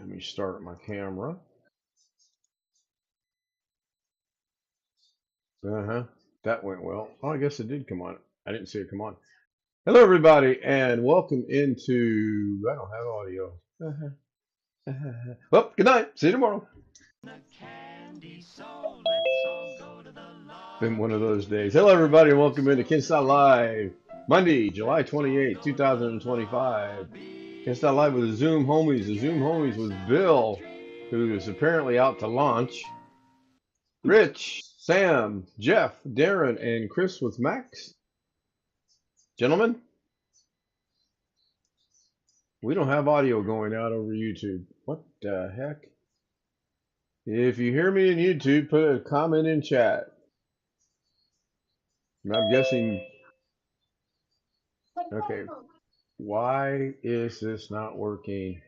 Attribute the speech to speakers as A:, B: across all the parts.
A: Let me start my camera. That went well. Oh, I guess it did come on. I didn't see it come on. Hello, everybody, and welcome into. I don't have audio. Well, good night. See you tomorrow. Been one of those days. Hello, everybody, and welcome into Kinstyle Live. Monday, July 28th, 2025. Kinstyle Live with the Zoom homies. The Zoom homies with Bill, who is apparently out to launch. Rich, Sam, Jeff, Darren, and Chris with Max. Gentlemen, we don't have audio going out over YouTube. What the heck? If you hear me in YouTube, put a comment in chat. And I'm guessing. Okay. Why is this not working?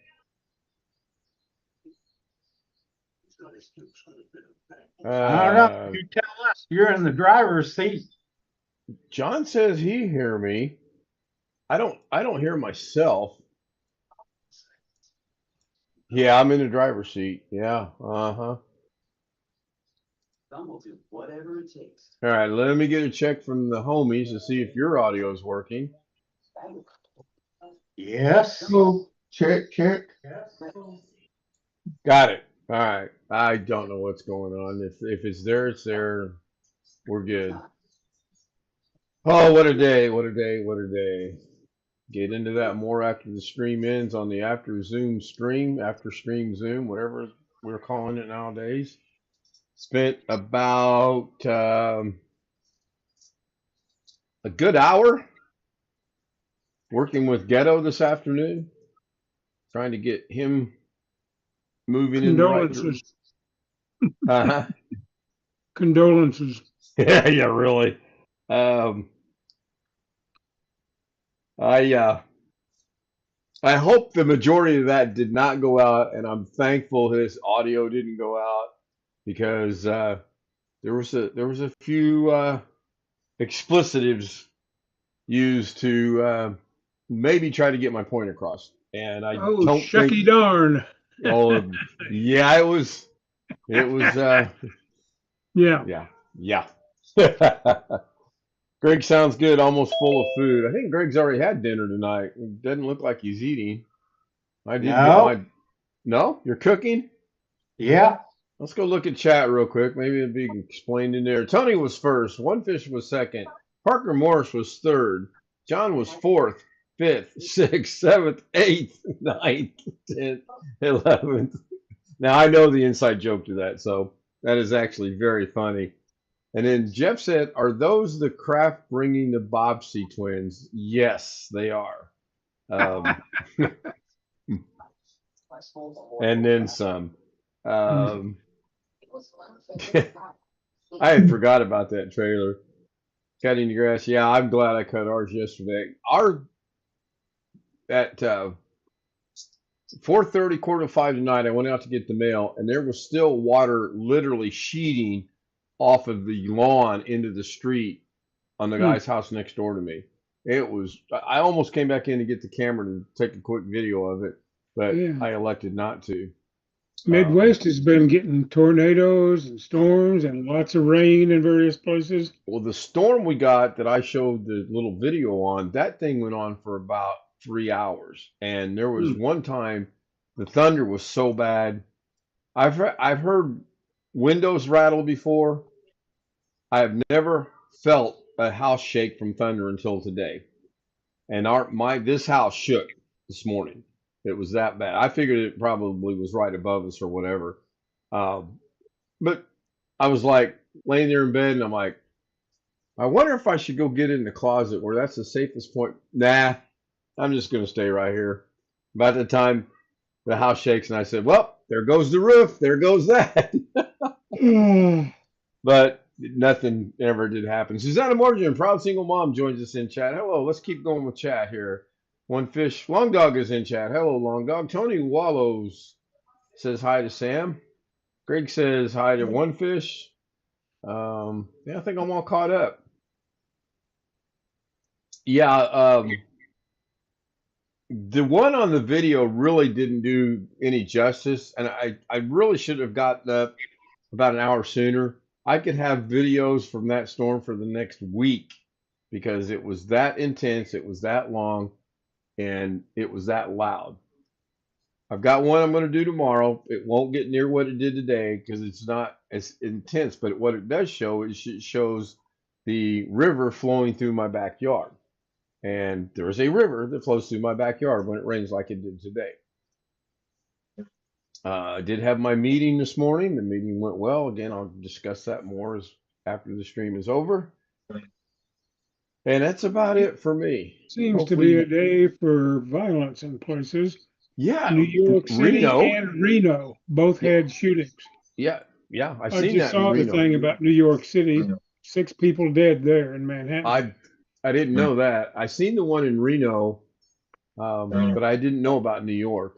B: I don't know. You tell us. You're in the driver's seat.
A: John says he hear me. I don't hear myself. Yeah, I'm in the driver's seat. Yeah. Uh-huh.
C: Some will do whatever it takes.
A: All right, let me get a check from the homies to see if your audio is working.
B: Yes.
D: Hello. Check.
A: Got it. All right. I don't know what's going on. If it's there, it's there. We're good. Oh, what a day! What a day! What a day! Get into that more after the stream ends on the after stream Zoom, whatever we're calling it nowadays. Spent about a good hour working with Ghetto this afternoon, trying to get him moving in the right direction. Uh-huh.
D: Condolences.
A: Yeah, really. I hope the majority of that did not go out, and I'm thankful his audio didn't go out because there was a few explicitives used to maybe try to get my point across, and I don't
D: shucky
A: think.
D: Darn.
A: Oh, yeah, it was. Yeah. Greg sounds good, almost full of food. I think Greg's already had dinner tonight. It doesn't look like he's eating. I did get my. No, you're cooking?
B: Yeah.
A: Let's go look at chat real quick. Maybe it'll be explained in there. Tony was first. One Fish was second. Parker Morris was third. John was fourth, fifth, sixth, seventh, eighth, ninth, 10th, 11th. Now I know the inside joke to that, so that is actually very funny. And then Jeff said, "Are those the Kraft bringing the Bobbsey twins?" Yes, they are. And then some. I had forgot about that trailer. Cutting the grass. Yeah, I'm glad I cut ours yesterday. At 4:30, quarter to 5 tonight, I went out to get the mail, and there was still water literally sheeting off of the lawn into the street on the guy's house next door to me. It was. I almost came back in to get the camera to take a quick video of it, but I elected not to.
D: Midwest has been getting tornadoes and storms and lots of rain in various places.
A: Well, the storm we got that I showed the little video on, that thing went on for about 3 hours. And there was one time the thunder was so bad. I've heard windows rattle before. I have never felt a house shake from thunder until today. And this house shook this morning. It was that bad. I figured it probably was right above us or whatever. But I was like laying there in bed and I'm like, I wonder if I should go get in the closet where that's the safest point. Nah, I'm just going to stay right here. About the time the house shakes and I said, well, there goes the roof. There goes that. But nothing ever did happen. Susanna Morgan, proud single mom, joins us in chat. Hello, let's keep going with chat here. One Fish, Long Dog is in chat. Hello, Long Dog. Tony Wallows says hi to Sam. Greg says hi to One Fish. Yeah, I think I'm all caught up. Yeah, The one on the video really didn't do any justice, and I really should have gotten up about an hour sooner. I could have videos from that storm for the next week because it was that intense, it was that long, and it was that loud. I've got one I'm going to do tomorrow. It won't get near what it did today because it's not as intense, but what it does show is it shows the river flowing through my backyard. And there is a river that flows through my backyard when it rains like it did today. I did have my meeting this morning. The meeting went well. Again, I'll discuss that more after the stream is over. And that's about it for me.
D: Seems to be a day for violence in places.
A: Yeah,
D: New York City
A: Reno.
D: and Reno both had shootings.
A: Yeah, I've
D: I
A: seen
D: just
A: that in
D: saw the
A: Reno.
D: thing about New York City. 6 people dead there in Manhattan.
A: I didn't know that. I seen the one in Reno, but I didn't know about New York.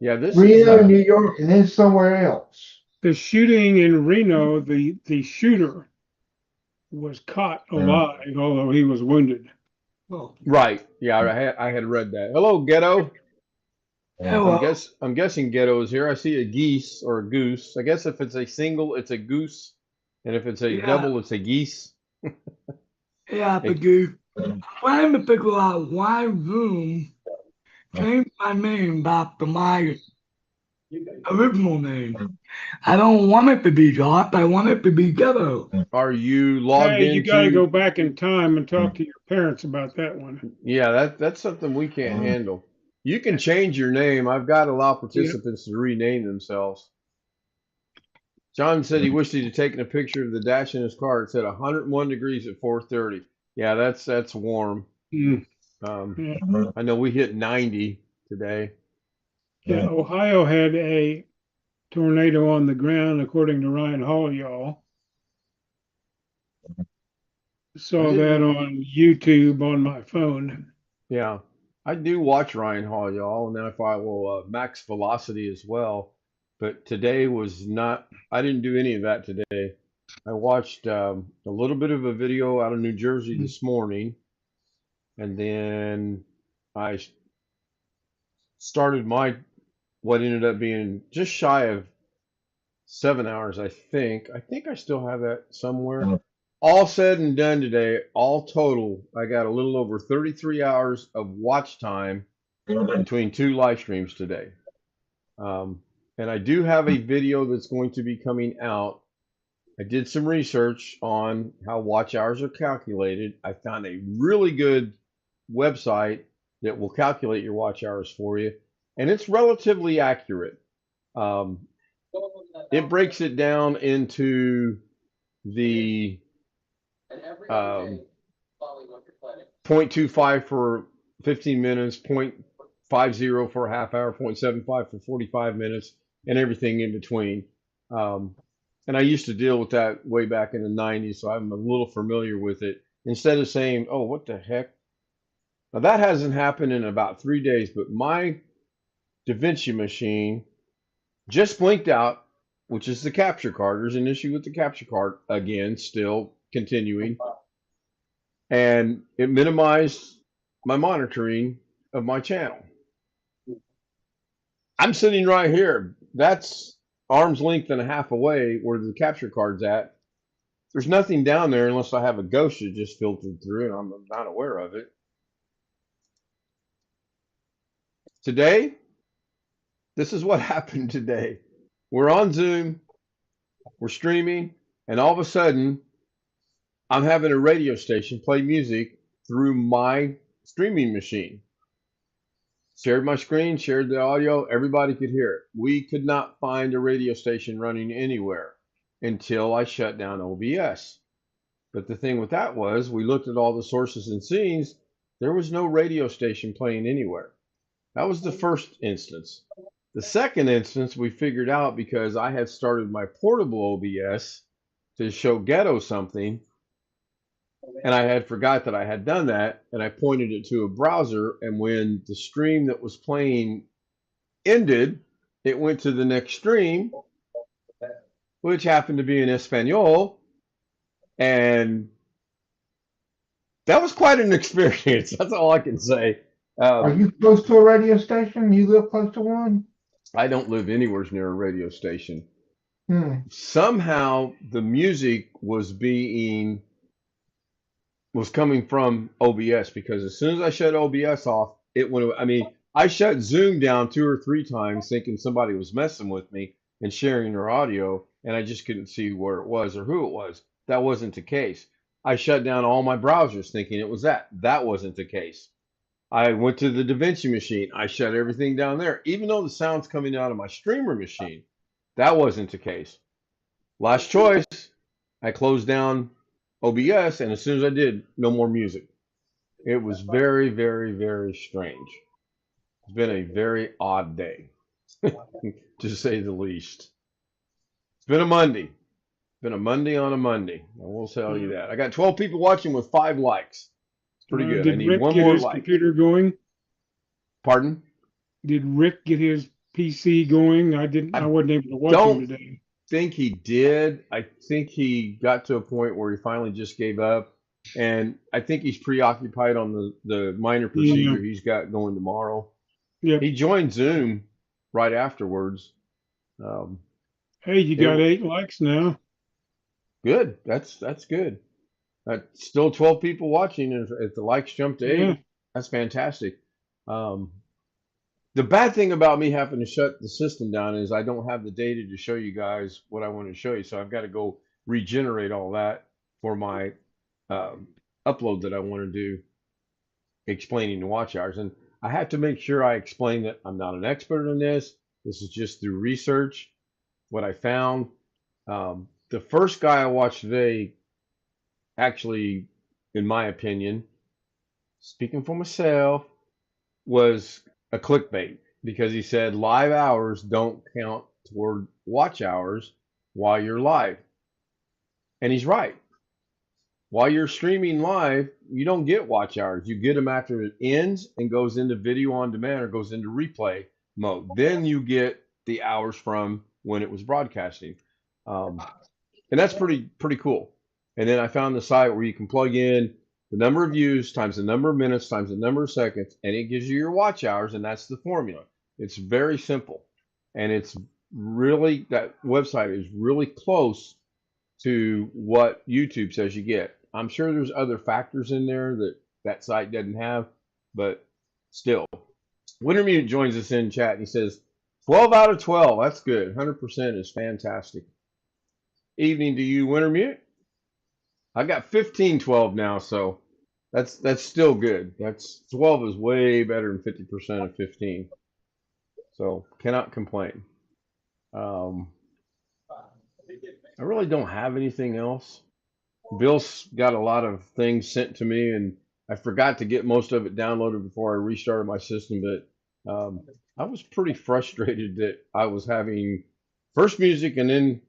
A: Yeah, this
E: Reno,
A: is
E: New York, and then somewhere else.
D: The shooting in Reno, the shooter was caught alive, although he was wounded.
A: right. Yeah, I had read that. Hello, Ghetto.
F: Hello.
A: I'm guessing Ghetto is here. I see a geese or a goose. I guess if it's a single, it's a goose, and if it's a
F: Yeah.
A: double, it's a geese.
F: Yeah, because trying to figure out why room changed my name back to my original name. I don't want it to be Josh. I want it to be Ghetto.
A: Are you logged
D: Hey, you got to
A: into?
D: go back in time and talk to your parents about that one.
A: Yeah, that's something we can't handle. You can change your name. I've got to allow participants to rename themselves. John said he wished he'd have taken a picture of the dash in his car. It said 101 degrees at 4:30. Yeah, that's warm.
D: Mm.
A: I know we hit 90 today.
D: Yeah, Ohio had a tornado on the ground, according to Ryan Hall, y'all. Saw that on YouTube on my phone.
A: Yeah, I do watch Ryan Hall, y'all, and then I follow Max Velocity as well. But today was not, I didn't do any of that today. I watched a little bit of a video out of New Jersey this morning, and then I started what ended up being just shy of 7 hours, I think. I think I still have that somewhere. All said and done today, all total, I got a little over 33 hours of watch time between 2 live streams today. And I do have a video that's going to be coming out. I did some research on how watch hours are calculated. I found a really good website that will calculate your watch hours for you, and it's relatively accurate. It breaks it down into the 0.25 for 15 minutes, 0.50 for a half hour, 0.75 for 45 minutes, and everything in between. And I used to deal with that way back in the 90s, so I'm a little familiar with it. Instead of saying, oh, what the heck? Now, that hasn't happened in about 3 days, but my DaVinci machine just blinked out, which is the capture card. There's an issue with the capture card, again, still continuing. And it minimized my monitoring of my channel. I'm sitting right here. That's arm's length and a half away where the capture card's at. There's nothing down there unless I have a ghost that just filtered through and I'm not aware of it. Today, this is what happened today. We're on Zoom, we're streaming, and all of a sudden, I'm having a radio station play music through my streaming machine. Shared my screen, shared the audio, everybody could hear it. We could not find a radio station running anywhere until I shut down OBS. But the thing with that was, we looked at all the sources and scenes, there was no radio station playing anywhere. That was the first instance. The second instance we figured out because I had started my portable OBS to show Ghetto something, and I had forgot that I had done that, and I pointed it to a browser, and when the stream that was playing ended, it went to the next stream, which happened to be in Espanol, and that was quite an experience. That's all I can say.
E: Are you close to a radio station? You live close to one?
A: I don't live anywhere near a radio station.
E: Hmm.
A: Somehow the music was coming from OBS, because as soon as I shut OBS off, it went. I mean, I shut Zoom down 2 or 3 times thinking somebody was messing with me and sharing their audio, and I just couldn't see where it was or who it was. That wasn't the case. I shut down all my browsers thinking it was that. That wasn't the case. I went to the DaVinci machine. I shut everything down there, even though the sound's coming out of my streamer machine. That wasn't the case. Last choice, I closed down OBS, and as soon as I did, no more music. It was very, very, very strange. It's been a very odd day, to say the least. It's been a Monday. It's been a Monday on a Monday. I will tell you that. I got 12 people watching with 5 likes. It's pretty good. I
D: Did
A: need
D: Rick
A: one
D: get
A: more
D: his
A: like.
D: computer going?
A: Pardon?
D: Did Rick get his PC going? I didn't. I wasn't able to watch him
A: Don't
D: today.
A: think he did. I think he got to a point where he finally just gave up. And I think he's preoccupied on the minor procedure he's got going tomorrow.
D: Yep.
A: He joined Zoom right afterwards.
D: Hey, you got 8 likes now.
A: Good. That's good. Still 12 people watching, and if the likes jump to 8,
D: Yeah.
A: that's fantastic. The bad thing about me having to shut the system down is I don't have the data to show you guys what I want to show you. So I've got to go regenerate all that for my upload that I want to do explaining the watch hours. And I have to make sure I explain that I'm not an expert in this. This is just through research, what I found. The first guy I watched today, actually, in my opinion, speaking for myself, was a clickbait, because he said live hours don't count toward watch hours while you're live. And he's right. While you're streaming live, you don't get watch hours. You get them after it ends and goes into video on demand or goes into replay mode. Then you get the hours from when it was broadcasting. And that's pretty cool. And then I found the site where you can plug in the number of views times the number of minutes times the number of seconds, and it gives you your watch hours, and that's the formula. It's very simple. And it's really, that website is really close to what YouTube says you get. I'm sure there's other factors in there that site doesn't have, but still. Wintermute joins us in chat, and he says, 12 out of 12. That's good. 100% is fantastic. Evening to you, Wintermute. I got 15-12 now, so that's still good. That's 12 is way better than 50% of 15. So cannot complain. I really don't have anything else. Bill's got a lot of things sent to me, and I forgot to get most of it downloaded before I restarted my system, but I was pretty frustrated that I was having first music and then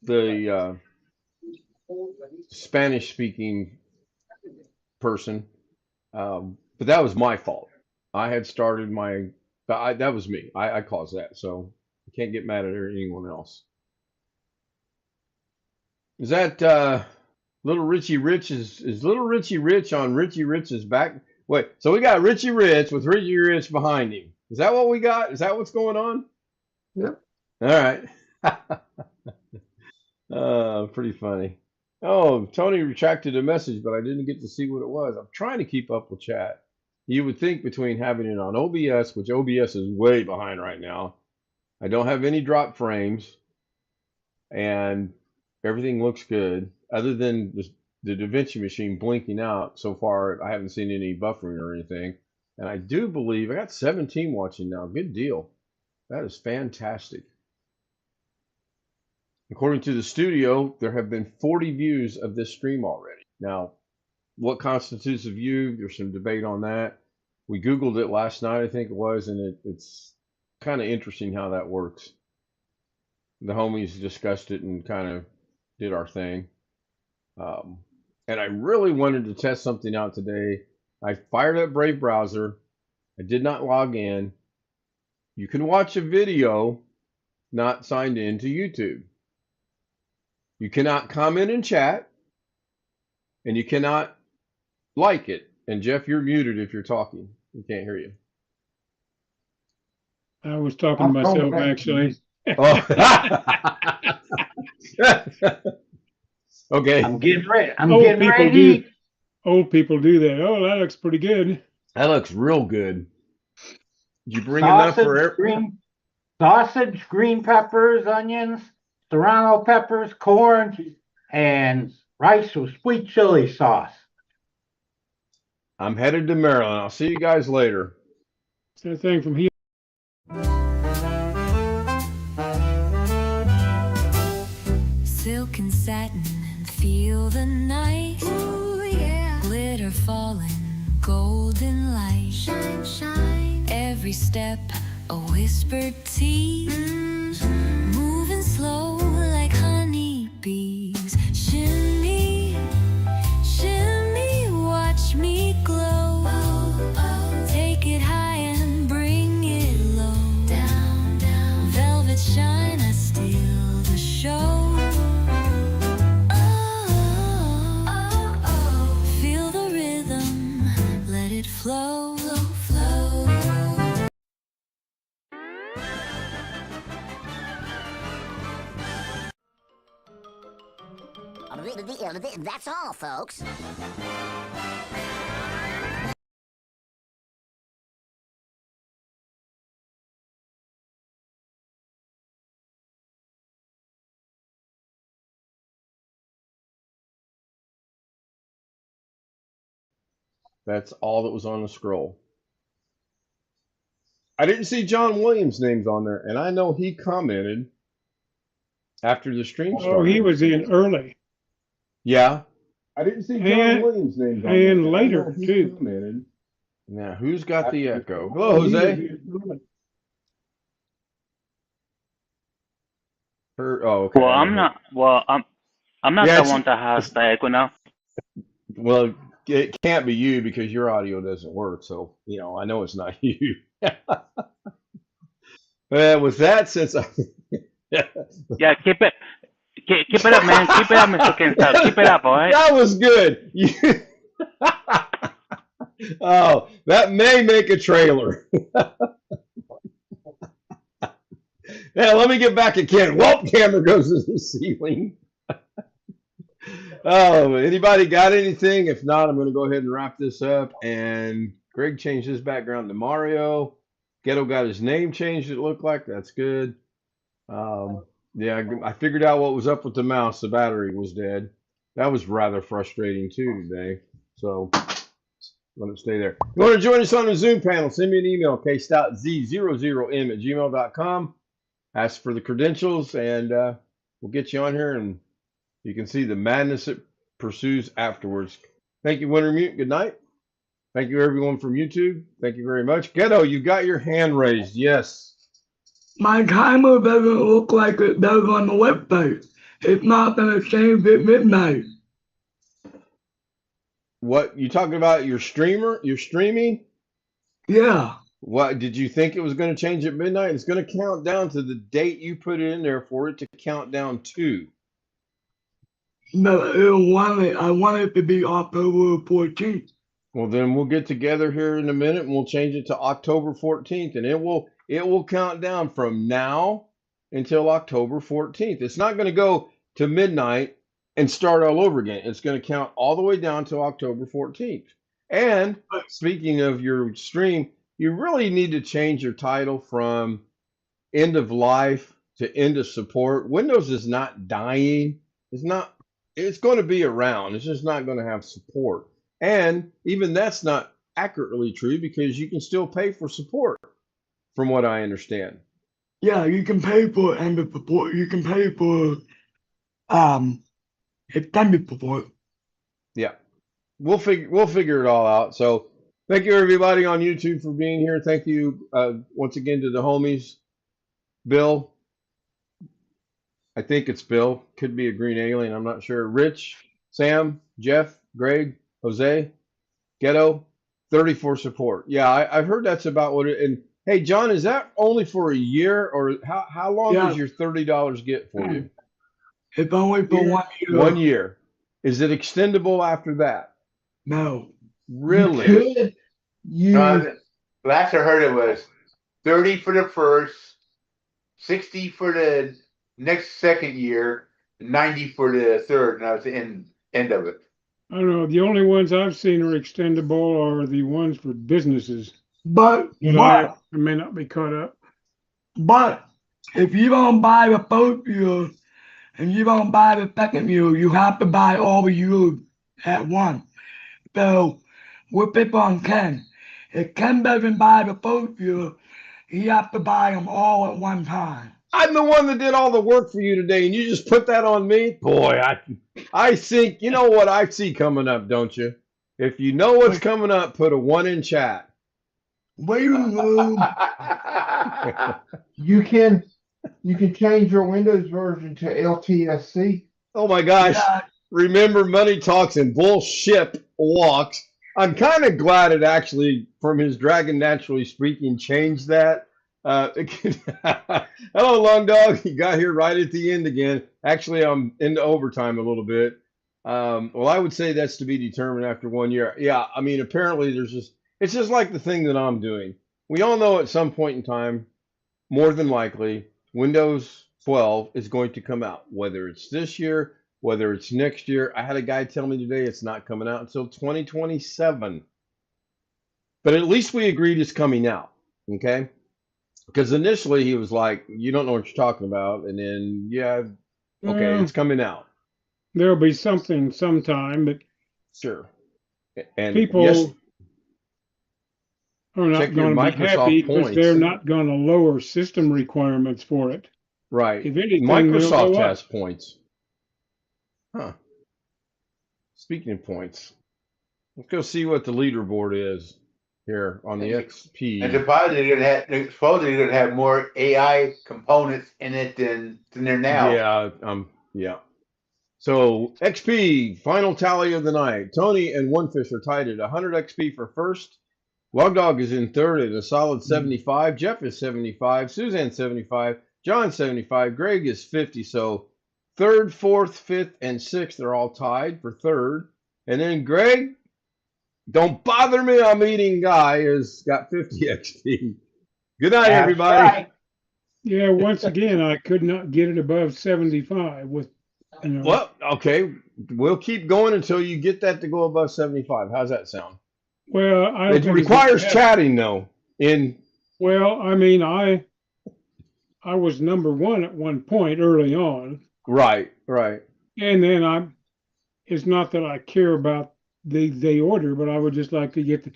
A: the Spanish-speaking person, but that was my fault. I had started that was me. I caused that, so I can't get mad at anyone else. Is that Little Richie Rich? Is Little Richie Rich on Richie Rich's back? Wait, so we got Richie Rich with Richie Rich behind him. Is that what we got? Is that what's going on?
E: Yep.
A: All right. Pretty funny. Oh, Tony retracted a message, but I didn't get to see what it was. I'm trying to keep up with chat. You would think between having it on OBS, which OBS is way behind right now. I don't have any drop frames, and everything looks good, other than the DaVinci machine blinking out. So far, I haven't seen any buffering or anything. And I do believe I got 17 watching now. Good deal. That is fantastic. According to the studio, there have been 40 views of this stream already. Now, what constitutes a view? There's some debate on that. We Googled it last night, I think it was, and it's kind of interesting how that works. The homies discussed it and kind of did our thing. And I really wanted to test something out today. I fired up Brave Browser. I did not log in. You can watch a video not signed in to YouTube. You cannot comment in chat, and you cannot like it. And Jeff, you're muted if you're talking. We can't hear you.
D: I was talking to myself, actually.
A: Oh. Okay.
B: I'm getting ready. I'm
D: Old
B: getting
D: people
B: ready to
D: do.
B: eat.
D: Old people do that. Oh, that looks pretty good.
A: That looks real good. Did you bring enough for
B: Sausage, green peppers, onions, serrano peppers, corn, and rice with sweet chili sauce.
A: I'm headed to Maryland. I'll see you guys later.
D: It's that thing from here.
G: Silk and satin and feel the night. Ooh, yeah. Glitter falling, golden light. Shine, shine. Every step a whispered tease. Moving slow like honey bees. Shimmy, shimmy, watch me glow. Take it high and bring it low. Down, down. Velvet shine, I steal the show. Feel the rhythm, let it flow, flow.
H: That's all, folks.
A: That's all that was on the scroll. I didn't see John Williams' names on there, and I know he commented after the stream started.
D: Oh, he was in early.
A: Yeah. I didn't see John Williams' names on there.
D: And later, too.
A: Commented. Now, who's got the echo? Hello, Jose. Okay.
I: Well, I'm not. Well, I'm not the one that has the echo now.
A: Well, it can't be you because your audio doesn't work. So I know it's not you. With that, since
I: Yeah, keep it up, man. Keep it up, Mr. Kinstar. Keep it up, all right?
A: That was good. Oh, that may make a trailer. Yeah, let me get back at Ken. Whoop, camera goes to the ceiling. Oh, anybody got anything? If not, I'm going to go ahead and wrap this up. And Greg changed his background to Mario. Ghetto got his name changed, it looked like. That's good. Yeah, I figured out what was up with the mouse. The battery was dead. That was rather frustrating, too, today. So let it stay there. If you want to join us on the Zoom panel, send me an email, k.z00m@gmail.com. Ask for the credentials, and we'll get you on here, and you can see the madness it pursues afterwards. Thank you, Winter Mute. Good night. Thank you, everyone from YouTube. Thank you very much. Ghetto, you got your hand raised. Yes.
F: My timer doesn't look like it does on the website. It's not going to change at midnight.
A: What, you talking about your streamer? Your streaming?
F: Yeah.
A: What, did you think it was going to change at midnight? It's going to count down to the date you put it in there for it to count down to.
F: No, I want it to be October 14th.
A: Well, then we'll get together here in a minute and we'll change it to October 14th, and it will count down from now until October 14th. It's not going to go to midnight and start all over again. It's going to count all the way down to October 14th. And speaking of your stream, you really need to change your title from end of life to end of support. Windows is not dying. It's going to be around. It's just not going to have support. And even that's not accurately true because you can still pay for support, from what I understand.
F: Yeah, you can pay for end of support. You can pay for extended support.
A: Yeah, we'll figure it all out. So thank you everybody on YouTube for being here. Thank you once again to the homies, Bill. I think it's Bill. Could be a green alien. I'm not sure. Rich, Sam, Jeff, Greg, Jose, Ghetto, 34 support. Yeah, I've heard that's about what it. And hey, John, is that only for a year, or how long does your $30 get for you?
F: It's only for 1 year.
A: 1 year. Is it extendable after that?
F: No.
A: Really?
E: You could use
J: last I heard it was 30 for the first, 60 for the next second year, 90 for the third, and that was the end of it.
D: I don't know. The only ones I've seen are extendable are the ones for businesses.
F: But
D: I may not be caught up.
F: But if you don't buy the first year and you don't buy the second year, you have to buy all the years at once. So we'll pick on Ken. If Ken doesn't buy the first year, he has to buy them all at one time.
A: I'm the one that did all the work for you today, and you just put that on me? Boy, I think, you know what I see coming up, don't you? If you know what's coming up, put a 1 in chat.
F: Wait a minute.
E: You can change your Windows version to LTSC.
A: Oh my gosh.
F: Yeah.
A: Remember Money Talks and Bullshit Walks. I'm kind of glad it actually, from his Dragon Naturally Speaking, changed that. Hello, Long Dog. You got here right at the end again. Actually, I'm into overtime a little bit. Well, I would say that's to be determined after 1 year. Yeah, I mean, apparently it's just like the thing that I'm doing. We all know at some point in time, more than likely, Windows 12 is going to come out, whether it's this year, whether it's next year. I had a guy tell me today it's not coming out until 2027. But at least we agreed it's coming out, okay? Because initially he was like, you don't know what you're talking about. And then, yeah, okay, it's coming out.
D: There'll be something sometime, but
A: Sure. And
D: people
A: yes,
D: are not
A: check your
D: going to be
A: Microsoft
D: happy because
A: points.
D: they're not going to lower system requirements for it.
A: Right.
D: If anything, they'll
A: Microsoft
D: go up.
A: has points. Huh. Speaking of points, let's go see what the leaderboard is here on the
J: And
A: XP.
J: supposedly they're gonna have more AI components in it than there now.
A: Yeah. So XP, final tally of the night. Tony and Onefish are tied at 100 XP for first. Log Dog is in third at a solid 75. Jeff is 75. Suzanne 75. John 75. Greg is 50. So third, fourth, fifth, and sixth are all tied for third. And then Greg, don't bother me, I'm eating guy, has got 50 XP. Good night,
B: That's
A: everybody.
B: right.
D: Yeah, once again, I could not get it above 75 with,
A: Well, okay. We'll keep going until you get that to go above 75. How's that sound?
D: well, I don't
A: It
D: think
A: requires
D: it's-
A: chatting, though.
D: Well, I mean, I was number one at one point early on,
A: Right.
D: and then it's not that I care about the order, but I would just like to get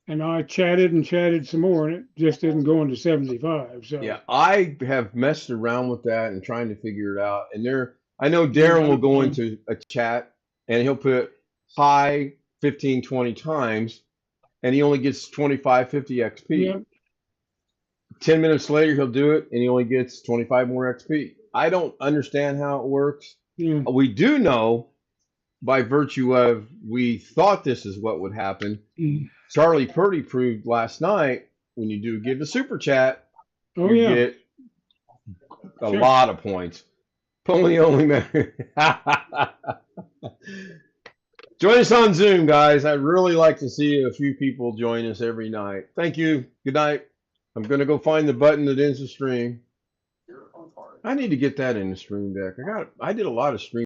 D: and I chatted and chatted some more, and it just isn't going to 75. So
A: Yeah, I have messed around with that and trying to figure it out. And I know Darren will go into a chat and he'll put hi 15, 20 times, and he only gets 25, 50 XP.
D: yeah,
A: 10 minutes later, he'll do it and he only gets 25 more XP. I don't understand how it works.
D: yeah.
A: We do know by virtue of we thought this is what would happen. Charlie Purdy proved last night when you do give a super chat,
D: Oh
A: you
D: yeah.
A: get a
D: Sure.
A: lot of points. Only man. Join us on Zoom, guys. I'd really like to see a few people join us every night. Thank you. Good night. I'm going to go find the button that ends the stream. I need to get that in the stream deck. I did a lot of stream